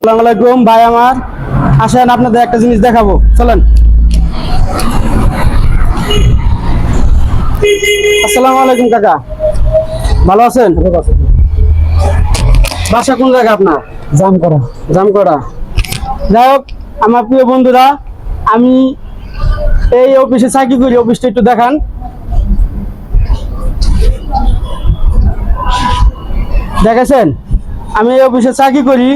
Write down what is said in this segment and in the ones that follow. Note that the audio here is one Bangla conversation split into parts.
আসসালামু আলাইকুম ভাই আমার আসেন আপনাদের একটা জিনিস দেখাবো চলেন। আসসালামু আলাইকুম কাকা, ভালো আছেন? বাসা কোন জায়গা আপনার? জামকড়া। যাই হোক আমার প্রিয় বন্ধুরা, আমি এই অফিসে চাকরি করি, অফিসটা একটু দেখান। দেখেছেন আমি এই অফিসে চাকরি করি,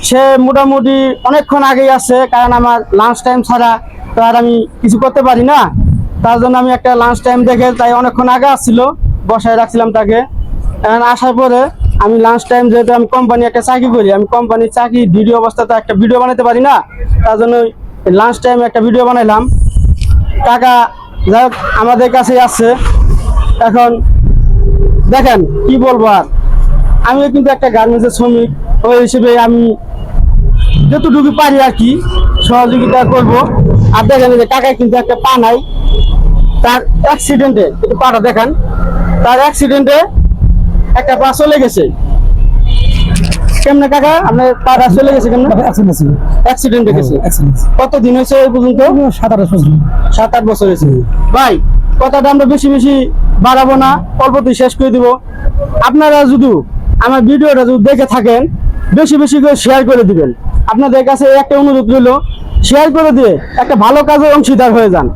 সে মোটামুটি অনেকক্ষণ আগেই আসছে, কারণ আমার লাঞ্চ টাইম ছাড়া তো আর আমি কিছু করতে পারি না। তার জন্য আমি একটা লাঞ্চ টাইম দেখে তাই অনেকক্ষণ আগে আসছিল, বসায় রাখছিলাম তাকে। আসার পরে আমি লাঞ্চ টাইম, যেহেতু আমি কোম্পানি একটা চাকরি করি, আমি কোম্পানির চাকরি ভিডিও অবস্থাতে একটা ভিডিও বানাতে পারি না, তার জন্য লাঞ্চ টাইমে একটা ভিডিও বানাইলাম। টাকা যাই হোক আমাদের কাছেই আসছে। এখন দেখেন কি বলবো, আর আমিও কিন্তু একটা গার্মেন্টসের শ্রমিক, ওই হিসেবে আমি যতটুকু পারি আর কি সহযোগিতা করব। আর দেখেন যে কাকায় কিন্তু একটা পা নাই, তার অ্যাক্সিডেন্টে, একটু পাটা দেখান, তার অ্যাক্সিডেন্টে একটা পা চলে গেছে। কেমনে কাকা আপনার পাটা চলে গেছে? কেমন অ্যাক্সিডেন্টে গেছে? কতদিন হয়েছে এই পর্যন্ত? 7-8 বছর হয়েছে। ভাই কথাটা আমরা বেশি বেশি বাড়াবো না, অল্পতেই শেষ করে দিব। আপনারা যদি আমার ভিডিওটা যদি দেখে থাকেন, বেশি বেশি করে শেয়ার করে দিবেন। আপনাদের কাছে একটা অনুরোধ রইল, শেয়ার করে দিয়ে একটা ভালো কাজে অংশীদার হয়ে যান।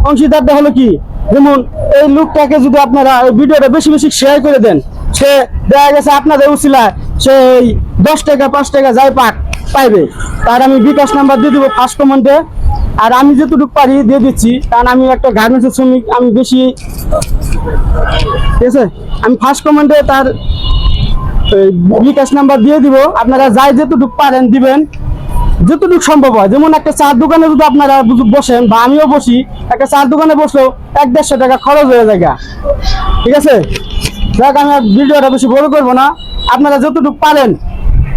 অংশীদারটা হলো কি, যেমন এই লোকটাকে যদি আপনারা এই ভিডিওটা বেশি বেশি শেয়ার করে দেন, সে দেখা গেছে আপনাদের উছিলায় সে 10 টাকা 5 টাকা যাই পাইবে, তার আমি বিকাশ নাম্বার দিয়ে দিব ফার্স্ট কমেন্টে। আর আমি যতটুকু পারি দিয়ে দিচ্ছি, কারণ আমি একটা গার্মেন্টসের শ্রমিক, আমি বেশি, ঠিক আছে, আমি ফার্স্ট কমেন্টে তার বিকাশ নাম্বার দিয়ে দিব। আপনারা যাই যতটুকু পারেন দিবেন, যতটুকু সম্ভব হয়। যেমন একটা চার দোকানে যদি আপনারা বসেন বা আমিও বসি, একটা চার দোকানে বসলেও 100-150 টাকা খরচ হয়ে যায়, ঠিক আছে। যাক আমি ভিডিওটা বেশি বড় করবো না, আপনারা যতটুকু পারেন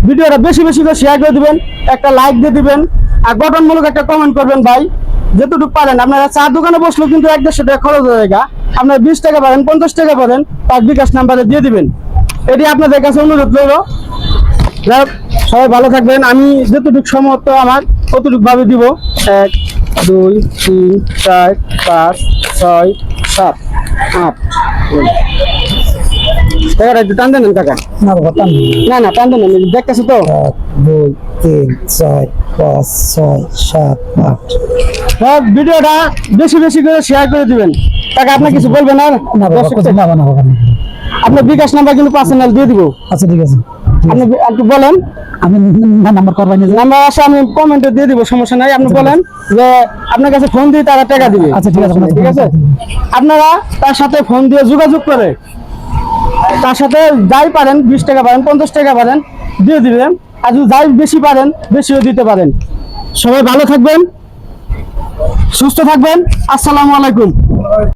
ভিডিওটা বেশি বেশি করে শেয়ার করে দিবেন, একটা লাইক দিয়ে দিবেন, আর গঠনমূলক একটা কমেন্ট করবেন। ভাই যতটুকু পারেন, আপনারা চার দোকানে বসলেও কিন্তু 150 টাকা খরচ হয়ে যায়, আপনারা 20 টাকা পারেন 50 টাকা পারেন, তার বিকাশ নাম্বারে দিয়ে দিবেন। এটি আপনাদের কাছে অনুরোধ রইল। সবাই ভালো থাকবেন। আমি যতটুকু সমর্থ আমার ততটুকু ভাবে দিব। 1 2 3 4 5 6 7 8 টাকাটা একটু টান দেন কাকা। না না টান দেন, দেখতেছি তো। 1 2 3 4 5 6 7 8। ভিডিওটা বেশি বেশি করে শেয়ার করে দিবেন। কাকা আপনার কিছু বলবেন? আর আপনার বিকাশ নাম্বার কিন্তু পার্সোনাল দিয়ে দিব। আচ্ছা ঠিক আছে, আপনি একটু বলেন। আমি নাম্বার করবাই না, নাম্বার আসে আমি কমেন্টে দিয়ে দিব, সমস্যা নাই। আপনি বলেন যে আপনার কাছে ফোন দিয়ে তারা টাকা দিবে। আচ্ছা ঠিক আছে, ঠিক আছে। আপনারা তার সাথে ফোন দিয়ে যোগাযোগ করে তার সাথে যাই পারেন, 20 টাকা পারেন 50 টাকা পারেন দিয়ে দিবেন। আর যদি যাই বেশি পারেন বেশিও দিতে পারেন। সবাই ভালো থাকবেন, সুস্থ থাকবেন। আসসালামু আলাইকুম।